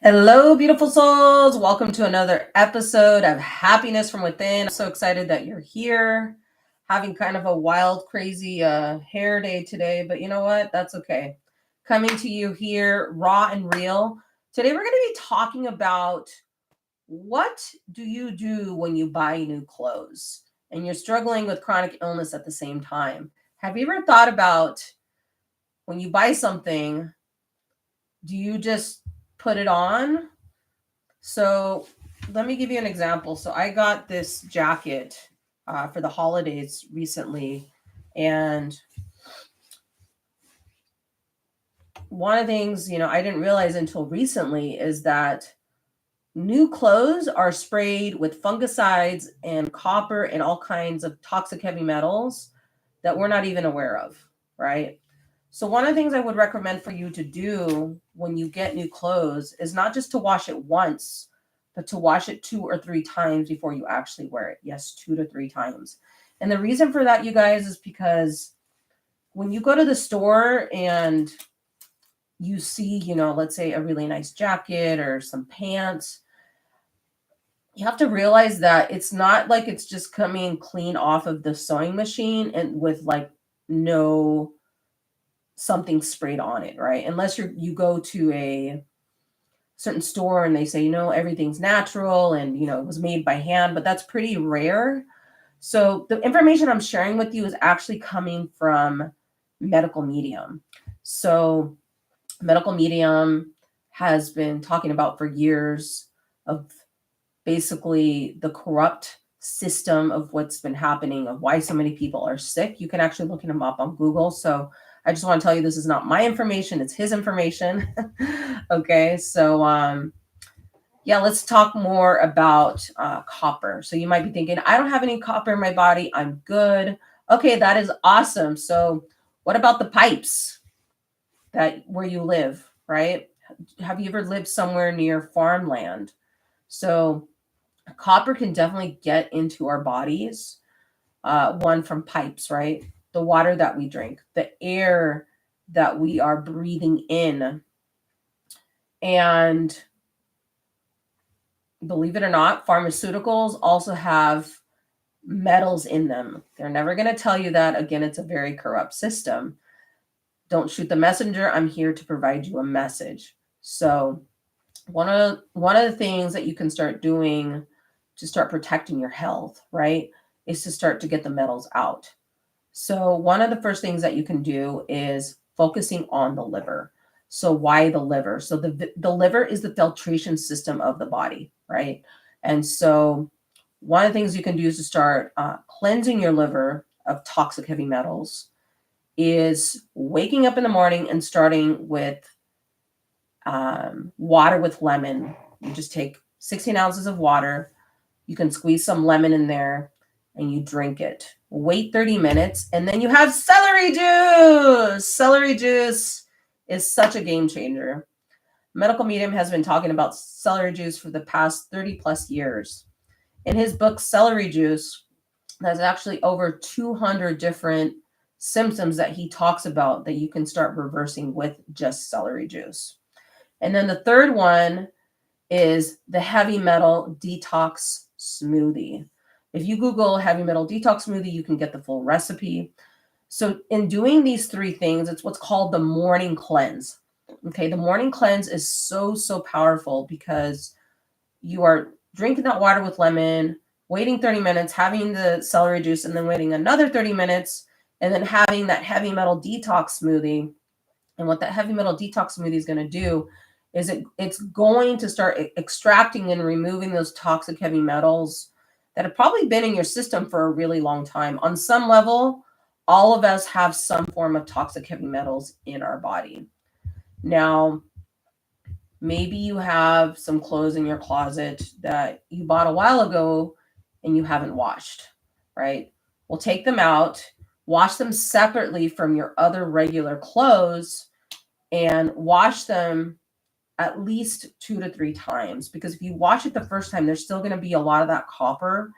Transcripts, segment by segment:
Hello, beautiful souls. Welcome to another episode of Happiness from Within. I'm so excited that you're here. Having kind of a wild, crazy hair day today, but you know what? That's okay. Coming to you here, raw and real. Today, we're going to be talking about what do you do when you buy new clothes and you're struggling with chronic illness at the same time. Have you ever thought about when you buy something, do you just put it on? So let me give you an example. So I got this jacket for the holidays recently. And one of the things, I didn't realize until recently is that new clothes are sprayed with fungicides and copper and all kinds of toxic heavy metals that we're not even aware of, right? So one of the things I would recommend for you to do when you get new clothes is not just to wash it once, but to wash it 2 or 3 times before you actually wear it. Yes, 2 to 3 times. And the reason for that, you guys, is because when you go to the store and you see, let's say a really nice jacket or some pants, you have to realize that it's not like it's just coming clean off of the sewing machine and with like no something sprayed on it, right? Unless you go to a certain store and they say, everything's natural and, it was made by hand, but that's pretty rare. So the information I'm sharing with you is actually coming from Medical Medium. So Medical Medium has been talking about for years of basically the corrupt system of what's been happening, of why so many people are sick. You can actually look him up on Google. So I just want to tell you, this is not my information, it's his information. Okay, so yeah, let's talk more about copper. So you might be thinking, I don't have any copper in my body, I'm good. Okay, that is awesome. So what about the pipes that where you live, right? Have you ever lived somewhere near farmland? So copper can definitely get into our bodies. One, from pipes, right? The water that we drink, the air that we are breathing in. And believe it or not, pharmaceuticals also have metals in them. They're never going to tell you that. Again, it's a very corrupt system. Don't shoot the messenger. I'm here to provide you a message. So one of the things that you can start doing to start protecting your health, right, is to start to get the metals out. So one of the first things that you can do is focusing on the liver. So why the liver? So the liver is the filtration system of the body, right? And so one of the things you can do is to start cleansing your liver of toxic heavy metals is waking up in the morning and starting with water with lemon. You just take 16 ounces of water. You can squeeze some lemon in there and you drink it. Wait 30 minutes and then you have celery juice. Celery juice is such a game changer. Medical Medium has been talking about celery juice for the past 30 plus years. In his book, Celery Juice, there's actually over 200 different symptoms that he talks about that you can start reversing with just celery juice. And then the third one is the heavy metal detox smoothie. If you Google heavy metal detox smoothie, you can get the full recipe. So in doing these three things, it's what's called the morning cleanse. Okay, the morning cleanse is so, so powerful because you are drinking that water with lemon, waiting 30 minutes, having the celery juice, and then waiting another 30 minutes, and then having that heavy metal detox smoothie. And what that heavy metal detox smoothie is going to do is it's going to start extracting and removing those toxic heavy metals that have probably been in your system for a really long time. On some level, all of us have some form of toxic heavy metals in our body. Now, maybe you have some clothes in your closet that you bought a while ago and you haven't washed, right? Well, take them out, wash them separately from your other regular clothes, and wash them at least 2 to 3 times. Because if you wash it the first time, there's still going to be a lot of that copper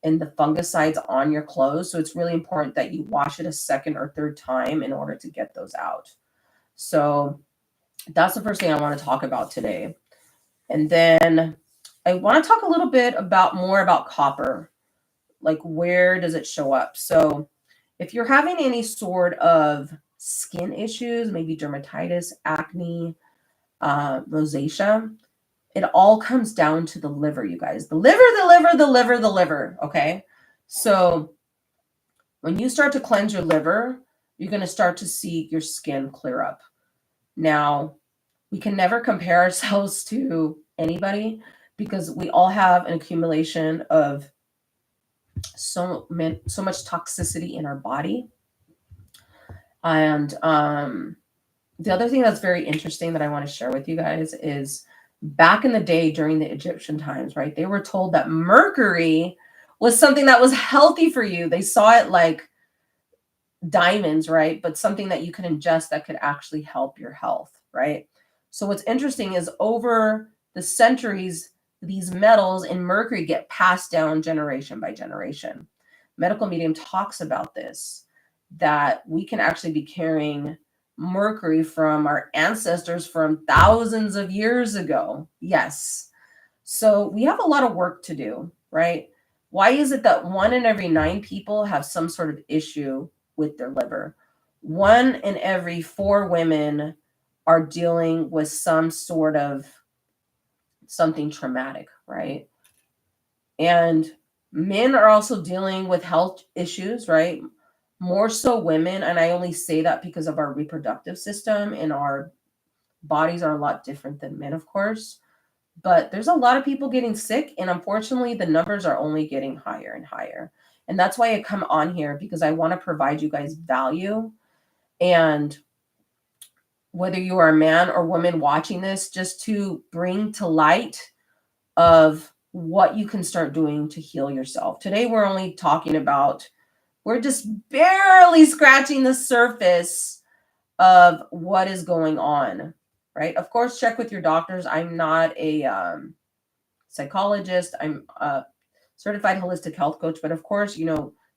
and the fungicides on your clothes. So it's really important that you wash it a second or third time in order to get those out. So that's the first thing I want to talk about today. And then I want to talk a little bit more about copper. Like, where does it show up? So if you're having any sort of skin issues, maybe dermatitis, acne, rosacea, it all comes down to the liver, you guys. The liver, the liver, the liver, the liver. Okay. So when you start to cleanse your liver, you're going to start to see your skin clear up. Now, we can never compare ourselves to anybody because we all have an accumulation of so much toxicity in our body. And the other thing that's very interesting that I want to share with you guys is back in the day during the Egyptian times, right? They were told that mercury was something that was healthy for you. They saw it like diamonds, right? But something that you could ingest that could actually help your health, right? So what's interesting is over the centuries, these metals and mercury get passed down generation by generation. Medical Medium talks about this, that we can actually be carrying mercury from our ancestors from thousands of years ago. Yes. So we have a lot of work to do, right? Why is it that 1 in every 9 people have some sort of issue with their liver? 1 in every 4 women are dealing with some sort of something traumatic, right? And men are also dealing with health issues, right? More so women. And I only say that because of our reproductive system, and our bodies are a lot different than men, of course. But there's a lot of people getting sick, and unfortunately, the numbers are only getting higher and higher. And that's why I come on here, because I want to provide you guys value. And whether you are a man or woman watching this, just to bring to light of what you can start doing to heal yourself. Today, we're only talking about, we're just barely scratching the surface of what is going on, right? Of course, check with your doctors. I'm not a psychologist. I'm a certified holistic health coach, but of course,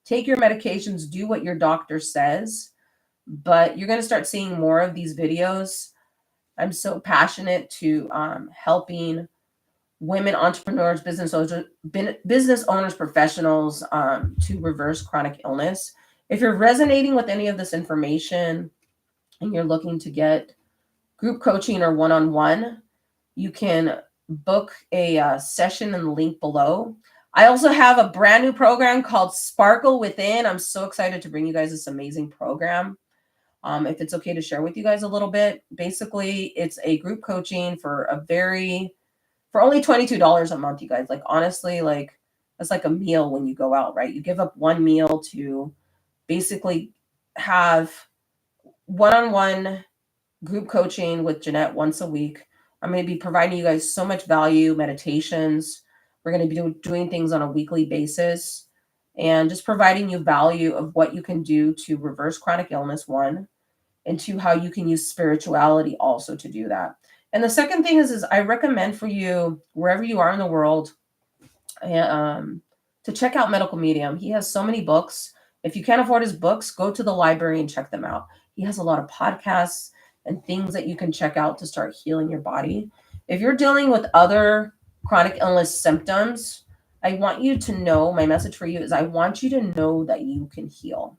take your medications, do what your doctor says, but you're going to start seeing more of these videos. I'm so passionate to helping women entrepreneurs, business owners, professionals to reverse chronic illness. If you're resonating with any of this information and you're looking to get group coaching or one-on-one, you can book a session in the link below. I also have a brand new program called Sparkl Within. I'm so excited to bring you guys this amazing program. If it's okay to share with you guys a little bit, basically it's a group coaching for only $22 a month, you guys. Like, honestly, like, that's like a meal when you go out, right? You give up one meal to basically have one-on-one group coaching with Jeanette once a week. I'm going to be providing you guys so much value, meditations. We're going to be doing things on a weekly basis and just providing you value of what you can do to reverse chronic illness, 1, and 2, how you can use spirituality also to do that. And the second thing is I recommend for you, wherever you are in the world, to check out Medical Medium. He has so many books. If you can't afford his books, go to the library and check them out. He has a lot of podcasts and things that you can check out to start healing your body. If you're dealing with other chronic illness symptoms, I want you to know, my message for you is I want you to know that you can heal.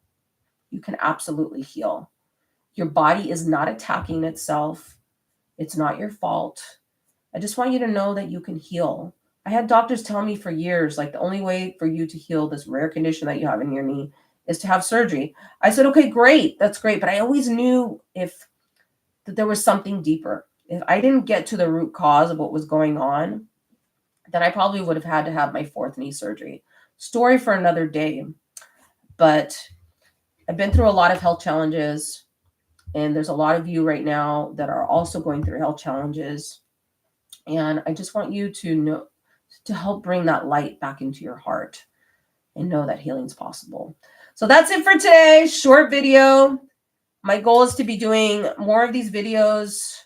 You can absolutely heal. Your body is not attacking itself. It's not your fault. I just want you to know that you can heal. I had doctors tell me for years, like, the only way for you to heal this rare condition that you have in your knee is to have surgery. I said, okay, great. That's great. But I always knew that there was something deeper. If I didn't get to the root cause of what was going on, then I probably would have had to have my 4th knee surgery. Story for another day. But I've been through a lot of health challenges, and there's a lot of you right now that are also going through health challenges. And I just want you to know, to help bring that light back into your heart and know that healing is possible. So that's it for today. Short video. My goal is to be doing more of these videos.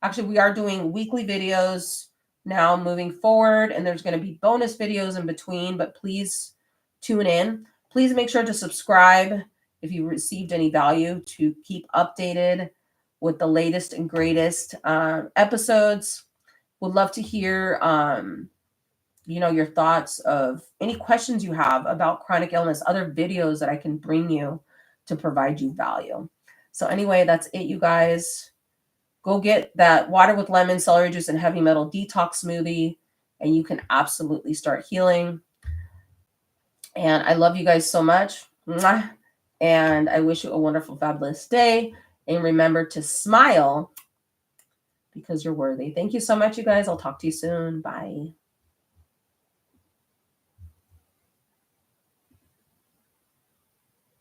Actually, we are doing weekly videos now moving forward, and there's going to be bonus videos in between, but please tune in. Please make sure to subscribe if you received any value, to keep updated with the latest and greatest episodes. Would love to hear, your thoughts of any questions you have about chronic illness, other videos that I can bring you to provide you value. So anyway, that's it, you guys. Go get that water with lemon, celery juice, and heavy metal detox smoothie, and you can absolutely start healing. And I love you guys so much. Mwah. And I wish you a wonderful, fabulous day. And remember to smile because you're worthy. Thank you so much, you guys. I'll talk to you soon. Bye.